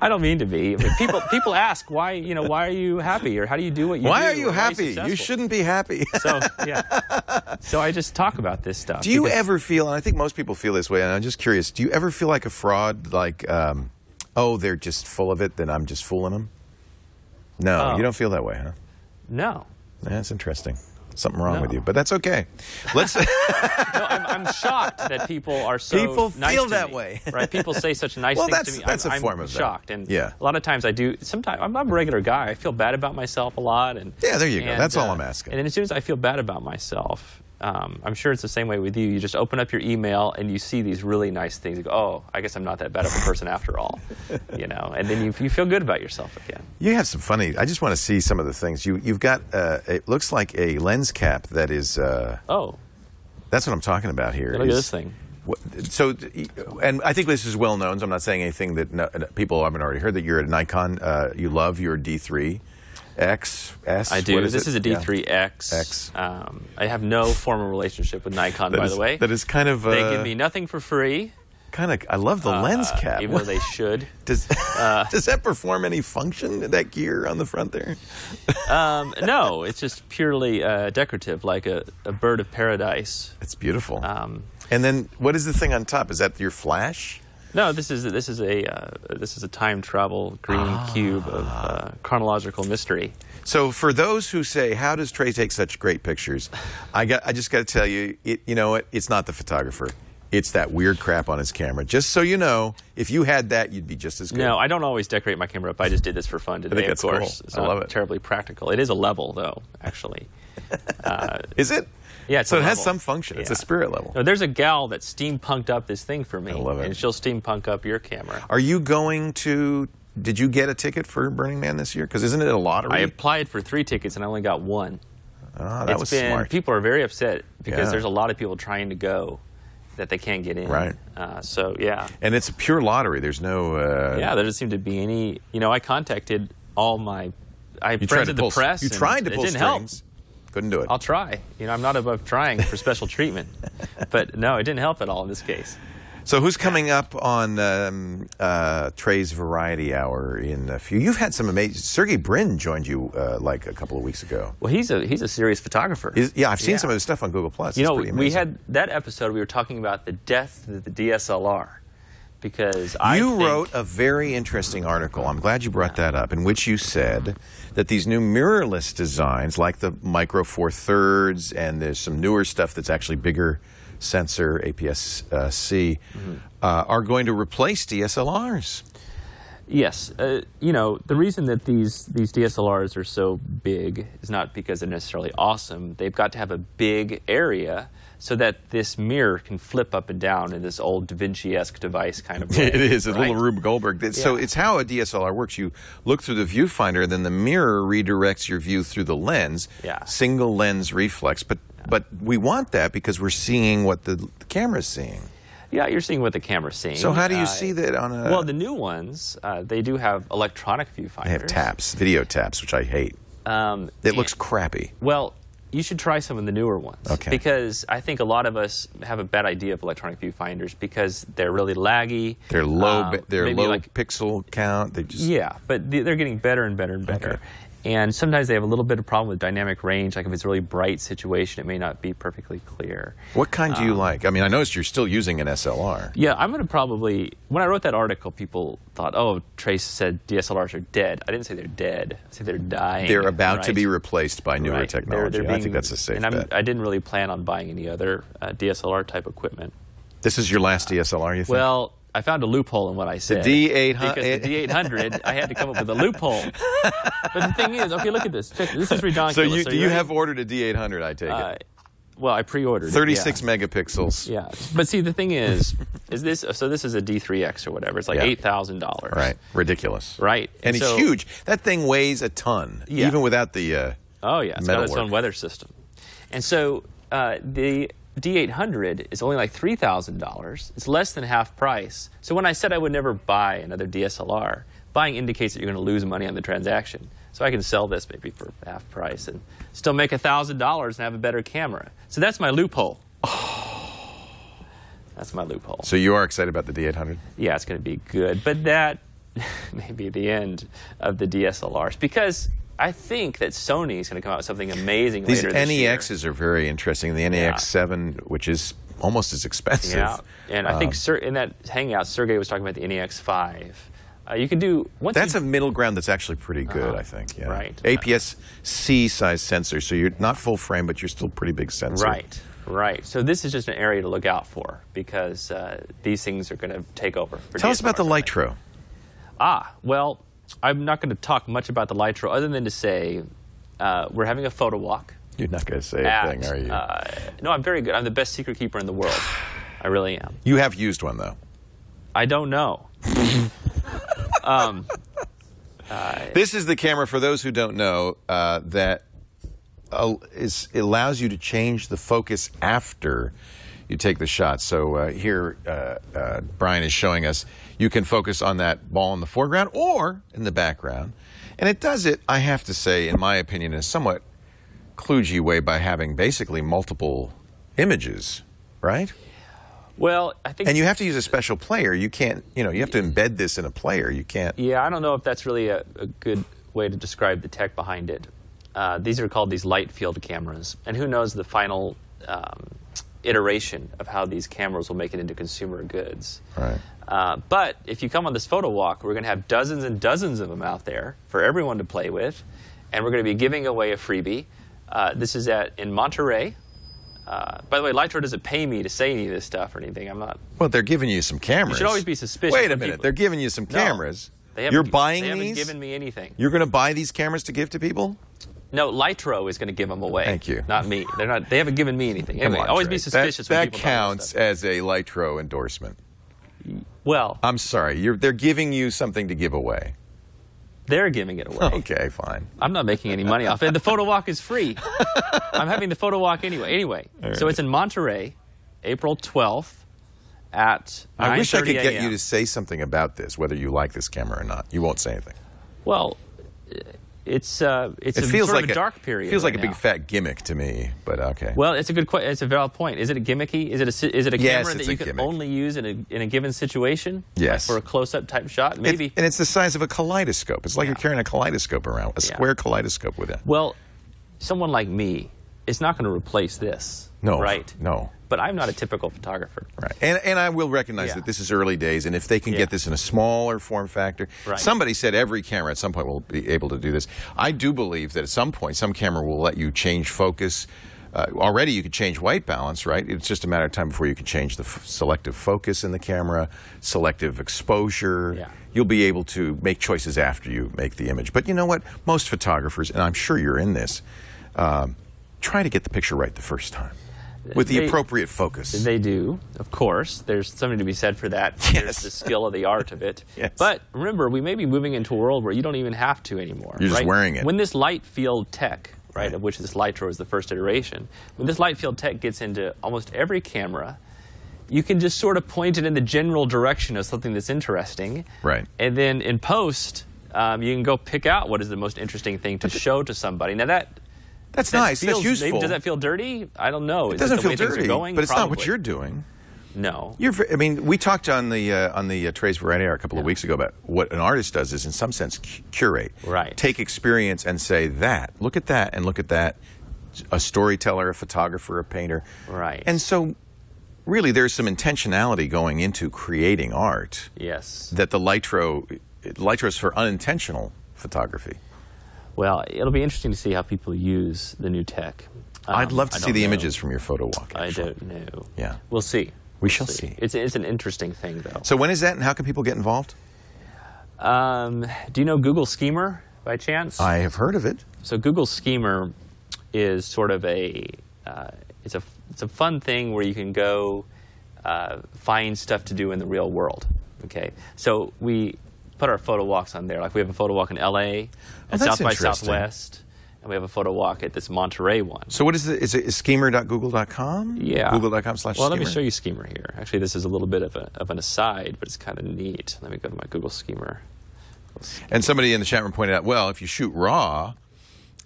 I don't mean to be. I mean, people ask, why are you happy, or how do you do what you do? Why are you happy? You shouldn't be happy. So I just talk about this stuff. Do you ever feel, and I think most people feel this way, and I'm just curious, do you ever feel like a fraud, like oh, they're just full of it, then I'm just fooling them? No, Oh. you don't feel that way, huh? No. That's interesting. Something wrong with you, but that's okay. Let's. No, I'm shocked that people are so People nice feel to that me, way. Right? People say such nice Well, things to me. that's a I'm form of that. shocked. And Yeah. a lot of times I do. Sometimes I'm a regular guy. I feel bad about myself a lot. And Yeah, there you go. That's all I'm asking. And then as soon as I feel bad about myself, I'm sure it's the same way with you. You just open up your email and you see these really nice things. You go, oh, I guess I'm not that bad of a person after all. You know, and then you feel good about yourself again. You have some funny. I just want to see some of the things you've got. It looks like a lens cap that is. Oh. That's what I'm talking about here. Look at this thing. So, and I think this is well known. So I'm not saying anything that people haven't already heard. That you're a Nikon. You love your D3. XS? I do. This it? is a D3X. Yeah. X. I have no formal relationship with Nikon, by the way. That is kind of. They give me nothing for free. Kind of. I love the lens cap. Even though they should. Does that perform any function? That gear on the front there? No, it's just purely decorative, like a bird of paradise. It's beautiful. And then, what is the thing on top? Is that your flash? No, this is a time travel green cube of chronological mystery. So for those who say, "How does Trey take such great pictures?" I just got to tell you, you know what? It's not the photographer. It's that weird crap on his camera. Just so you know, if you had that, you'd be just as good. No, I don't always decorate my camera up. I just did this for fun today. I think that's of course. cool. It's I not love it. terribly practical. It is a level, though, actually. Is it? Yeah, it's so a it has level. some function. It's a spirit level. No, there's a gal that steampunked up this thing for me. I love it. And she'll steampunk up your camera. Are you going to? Did you get a ticket for Burning Man this year? Because isn't it a lottery? I applied for 3 tickets and I only got 1. Oh, that was smart. People are very upset because Yeah. there's a lot of people trying to go that they can't get in. Right. So, yeah. And it's a pure lottery. There's no. Yeah, there doesn't seem to be any. You know, I contacted all my. I friends of the press. You tried to pull it didn't strings. help. Couldn't do it. I'll try. You know, I'm not above trying for special treatment. But no, it didn't help at all in this case. So who's coming up on Trey's Variety Hour in a few? You've had some amazing. Sergey Brin joined you like a couple of weeks ago. Well, he's a serious photographer. Yeah, I've seen some of his stuff on Google+. You know, we had that episode. We were talking about the death of the DSLR because you wrote a very interesting article. I'm glad you brought that up, in which you said that these new mirrorless designs, like the Micro Four Thirds, and there's some newer stuff that's actually bigger sensor, APS-C, are going to replace DSLRs. Yes. You know, the reason that these DSLRs are so big is not because they're necessarily awesome. They've got to have a big area so that this mirror can flip up and down in this old Da Vinci-esque device kind of way. It is, a right? little Rube Goldberg. So it's how a DSLR works. You look through the viewfinder, and then the mirror redirects your view through the lens. Yeah. Single lens reflex. But we want that because we're seeing what the camera's seeing. Yeah, you're seeing what the camera's seeing. So how do you see that on a... Well, the new ones, they do have electronic viewfinders. They have taps, video taps, which I hate. It looks crappy. Well, you should try some of the newer ones. Okay. Because I think a lot of us have a bad idea of electronic viewfinders because they're really laggy. They're low, like, pixel count. They just... Yeah, but they're getting better and better and better. Okay. And sometimes they have a little bit of problem with dynamic range. Like if it's a really bright situation, it may not be perfectly clear. What kind do you like? I mean, I noticed you're still using an SLR. Yeah, I'm going to probably... When I wrote that article, people thought, oh, Trace said DSLRs are dead. I didn't say they're dead. I said they're dying. They're about to be replaced by newer technology. I think that's a safe bet. I didn't really plan on buying any other DSLR-type equipment. This is your last DSLR, you think? Well... I found a loophole in what I said. The D800. Because the D800, I had to come up with a loophole. But the thing is, okay, look at this. Check, this is ridiculous. So you have ordered a D800, I take it. Well, I pre-ordered 36 megapixels. Yeah. But see, the thing is this, so this is a D3X or whatever. It's like $8,000. Right. Ridiculous. Right. And it's huge. That thing weighs a ton, even without the oh, yeah. It's got its own weather system. And so the D800 is only like $3,000. It's less than half price. So when I said I would never buy another DSLR, buying indicates that you're going to lose money on the transaction. So I can sell this maybe for half price and still make $1,000 and have a better camera. So that's my loophole. Oh. That's my loophole. So you are excited about the D800? Yeah, it's going to be good. But that may be the end of the DSLRs because I think that Sony is going to come out with something amazing later this year. These NEXs are very interesting. The NEX7, which is almost as expensive. Yeah, and I think in that Hangout, Sergey was talking about the NEX5. You can do once. That's a middle ground that's actually pretty good, I think. Yeah. Right. APS-C size sensor, so you're not full frame, but you're still pretty big sensor. Right. Right. So this is just an area to look out for because these things are going to take over. Tell us about the Lytro. Well, I'm not going to talk much about the Lytro other than to say we're having a photo walk. You're not going to say a thing, are you? No, I'm very good. I'm the best secret keeper in the world. I really am. You have used one, though. I don't know. This is the camera, for those who don't know, that allows you to change the focus after you take the shot. So here, Brian is showing us, you can focus on that ball in the foreground or in the background. And it does it, I have to say, in my opinion, in a somewhat kludgy way by having basically multiple images, right? Well, I think... And you have to use a special player. You can't, you have to embed this in a player. You can't... Yeah, I don't know if that's really a good way to describe the tech behind it. These are called these light field cameras. And who knows the final iteration of how these cameras will make it into consumer goods. Right. But if you come on this photo walk, we're going to have dozens and dozens of them out there for everyone to play with. And we're going to be giving away a freebie. This is in Monterey. By the way, Lytro doesn't pay me to say any of this stuff or anything. I'm not... Well, they're giving you some cameras. You should always be suspicious. Wait a minute. They're giving you some cameras. You're buying these? They haven't given me anything. You're going to buy these cameras to give to people? No, Lytro is going to give them away. Thank you. Not me. They haven't given me anything. Anyway, always be suspicious when people that counts as a Lytro endorsement. Well... I'm sorry. They're giving you something to give away. They're giving it away. Okay, fine. I'm not making any money off it. The photo walk is free. I'm having the photo walk anyway. Anyway, so it's in Monterey, April 12th at 9:30 a.m. I wish I could get you to say something about this, whether you like this camera or not. You won't say anything. Well, it feels like a dark period. It feels like right a big now. fat gimmick to me, but okay. Well, it's a good question. It's a valid point. Is it a gimmicky? Is it a camera that you can only use in a given situation? Yes. Like for a close-up type shot? Maybe. And it's the size of a kaleidoscope. It's like you're carrying a kaleidoscope around, a square kaleidoscope with it. Well, someone like me is not going to replace this. No. Right? No. But I'm not a typical photographer. Right. And I will recognize that this is early days, and if they can get this in a smaller form factor. Right. Somebody said every camera at some point will be able to do this. I do believe that at some point, some camera will let you change focus. Already you could change white balance, right? It's just a matter of time before you can change the selective focus in the camera, selective exposure. Yeah. You'll be able to make choices after you make the image. But you know what? Most photographers, and I'm sure you're in this, try to get the picture right the first time. With the appropriate focus. They do, of course. There's something to be said for that. Yes. There's the skill of the art of it. Yes. But remember, we may be moving into a world where you don't even have to anymore. You're just wearing it. When this light field tech, of which this Lytro is the first iteration, when this light field tech gets into almost every camera, you can just sort of point it in the general direction of something that's interesting. Right. And then in post, you can go pick out what is the most interesting thing to show to somebody. Now that's nice. That's useful. Maybe, does that feel dirty? I don't know. It doesn't feel dirty, but it's Probably. not what you're doing. No. I mean, we talked on the Trey's Variety Hour a couple of weeks ago about what an artist does is, in some sense, curate. Right. Take experience and say look at that, and look at that. A storyteller, a photographer, a painter. Right. And so, really, there's some intentionality going into creating art. Yes. That the Lytro's for unintentional photography. Well, it'll be interesting to see how people use the new tech. I'd love to see the images from your photo walk. Actually. I don't know. Yeah. We'll see. We shall see. It's an interesting thing, though. So when is that, and how can people get involved? Do you know Google Schemer, by chance? I have heard of it. So Google Schemer is sort of it's a fun thing where you can go find stuff to do in the real world. Okay. So we put our photo walks on there. Like we have a photo walk in LA at South by Southwest, and we have a photo walk at this Monterey one. So what is it? Is it schemer.google.com? Yeah. Google.com/schemer? Well, let me show you Schemer here. Actually, this is a little bit of an aside, but it's kind of neat. Let me go to my Google Schemer. And somebody in the chat room pointed out, well, if you shoot RAW,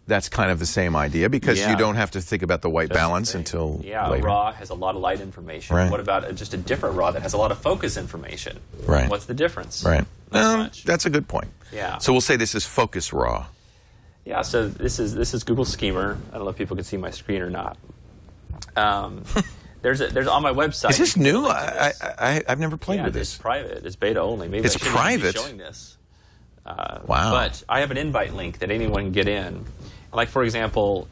that's kind of the same idea because you don't have to think about the white balance until later. RAW has a lot of light information. Right. What about just a different RAW that has a lot of focus information? Right. What's the difference? Right. Not much. That's a good point. Yeah. So we'll say this is focus RAW. Yeah. So this is Google Schemer. I don't know if people can see my screen or not. There's on my website. Is this new? I've never played with this. It's private. It's beta only. Maybe It's I shouldn't private? be showing this. Wow. But I have an invite link that anyone can get in. Like, for example,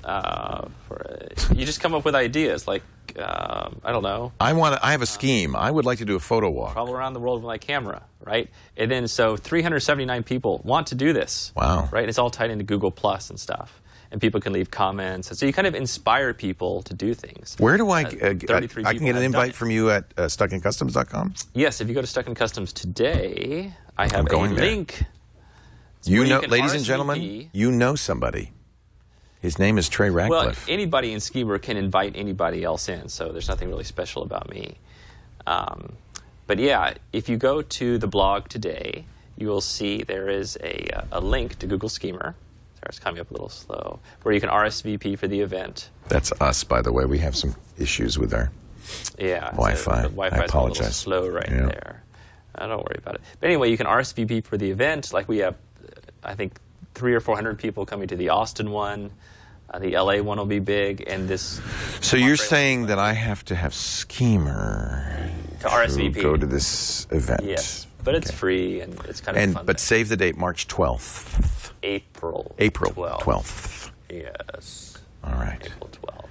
you just come up with ideas. Like, I don't know. I have a scheme. I would like to do a photo walk. Travel around the world with my camera, right? And then, so 379 people want to do this. Wow. Right? It's all tied into Google Plus and stuff. And people can leave comments. And so you kind of inspire people to do things. Where do I I can get an invite from you at stuckincustoms.com? Yes, if you go to Stuck in Customs today, I have a going there. link. You where you know, can ladies and RSVP. gentlemen, you know somebody. His name is Trey Well, Ratcliff. anybody in Schemer can invite anybody else in, so there's nothing really special about me. But yeah, if you go to the blog today, you will see there is a link to Google Schemer. Sorry, it's coming up a little slow. Where you can RSVP for the event. That's us, by the way. We have some issues with our Wi-Fi. So the Wi-Fi I is a little apologize. slow right Yeah. there. Don't worry about it. But anyway, you can RSVP for the event. Like we have, I think, 300 or 400 people coming to the Austin one. The LA one will be big, and this. So you're saying that I have to have Schemer To RSVP. go to this event? Yes, but it's free and it's kind of a fun But thing. save the date, March 12th. April 12th. Yes. All right. April 12th.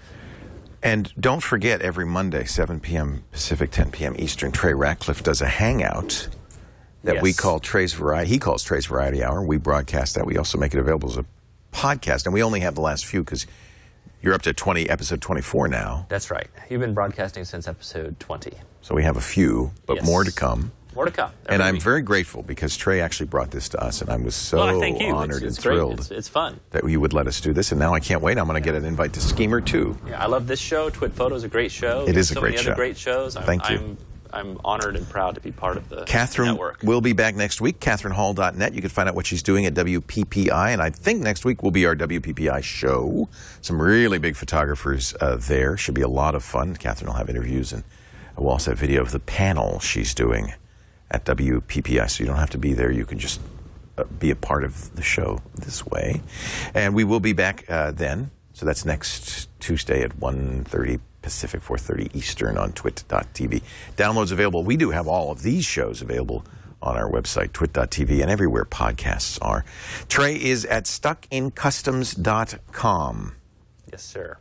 And don't forget, every Monday, 7 p.m. Pacific, 10 p.m. Eastern, Trey Ratcliff does a hangout that we Yes. call Trey's Variety. He calls Trey's Variety Hour. We broadcast that. We also make it available as a podcast. And we only have the last few because you're up to episode 24 now. That's right. You've been broadcasting since episode 20. So we have a few, but Yes. more to come. More to come. And Every I'm week. very grateful because Trey actually brought this to us, and I was so Well, thank you. honored It's and great. thrilled It's fun. that you would let us do this. And now I can't wait. I'm going to get an invite to Schemer, too. Yeah, I love this show. TWiT Photo is a great show. It is a so great many show. other great shows. Thank you. I'm honored and proud to be part of the Catherine network. will be back next week, CatherineHall.net. You can find out what she's doing at WPPI, and I think next week will be our WPPI show. Some really big photographers there. Should be a lot of fun. Catherine will have interviews, and we'll also have video of the panel she's doing at WPPI, so you don't have to be there. You can just be a part of the show this way. And we will be back then, so that's next Tuesday at 1:30 Pacific, 4:30 Eastern on TWiT.tv. Downloads available. We do have all of these shows available on our website, TWiT.tv, and everywhere podcasts are. Trey is at stuckincustoms.com. Yes, sir.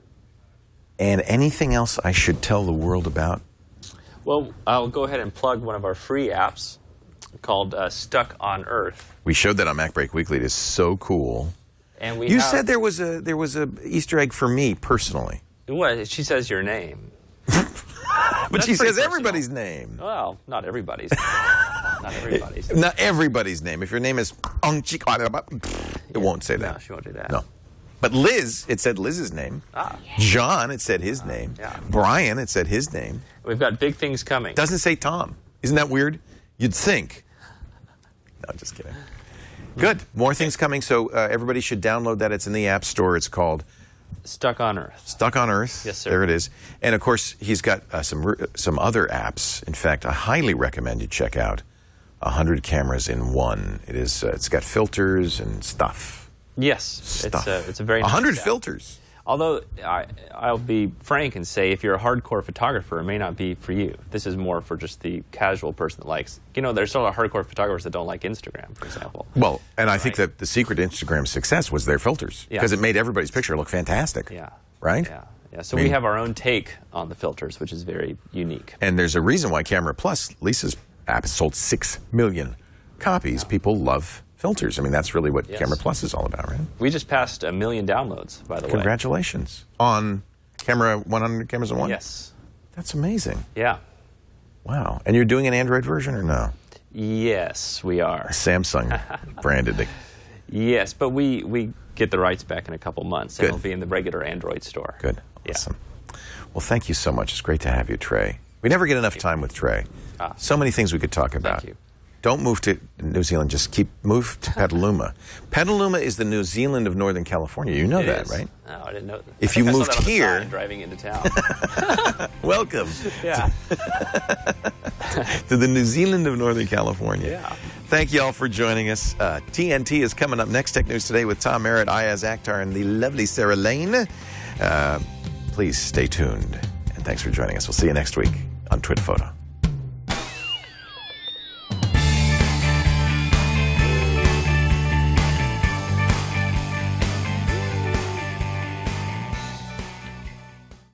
And anything else I should tell the world about? Well, I'll go ahead and plug one of our free apps called Stuck on Earth. We showed that on MacBreak Weekly. It is so cool. And we You have, said there was a Easter egg for me personally. What? She says your name. But she says everybody's name. Well, not everybody's. Not everybody's. Not everybody's name. If your name is it won't say that. No, she won't do that. No. But Liz, it said Liz's name. Ah. John, it said his name. yeah. Brian, it said his name. We've got big things coming. Doesn't say Tom. Isn't that weird? You'd think. No, just kidding. Good. More things coming, so everybody should download that. It's in the App Store. It's called Stuck on Earth. Stuck on Earth. Yes, sir. There it is. And, of course, he's got some other apps. In fact, I highly recommend you check out 100 Cameras in One. It's got filters and stuff. Yes. Stuff. It's a very nice 100 app. filters. Although, I'll be frank and say if you're a hardcore photographer, it may not be for you. This is more for just the casual person that likes, there's still a lot of hardcore photographers that don't like Instagram, for example. Well, and I think that the secret to Instagram's success was their filters. Yeah. Because it made everybody's picture look fantastic. Yeah. Right? Yeah. So we have our own take on the filters, which is very unique. And there's a reason why Camera Plus, Lisa's app, has sold 6 million copies. Yeah. People love filters. I mean, that's really what Camera Plus is all about, right? We just passed 1 million downloads, by the way. Congratulations. On Camera 100 Cameras in One? Yes. That's amazing. Yeah. Wow. And you're doing an Android version or no? Yes, we are. Samsung branded. Yes, but we get the rights back in a couple months, and Good. it'll be in the regular Android store. Good. Yeah. Awesome. Well, thank you so much. It's great to have you, Trey. We never get enough time with Trey. So many things we could talk about. Thank you. Don't move to New Zealand. Just move to Petaluma. Petaluma is the New Zealand of Northern California. You know It that, is. right? No, I didn't know that. If I think you I saw moved that on the here- sign driving into town. Welcome Yeah. to the New Zealand of Northern California. Yeah. Thank you all for joining us. TNT is coming up next. Tech News Today with Tom Merritt, Ayaz Akhtar, and the lovely Sarah Lane. Please stay tuned and Thanks for joining us. We'll see you next week on TWiT Photo.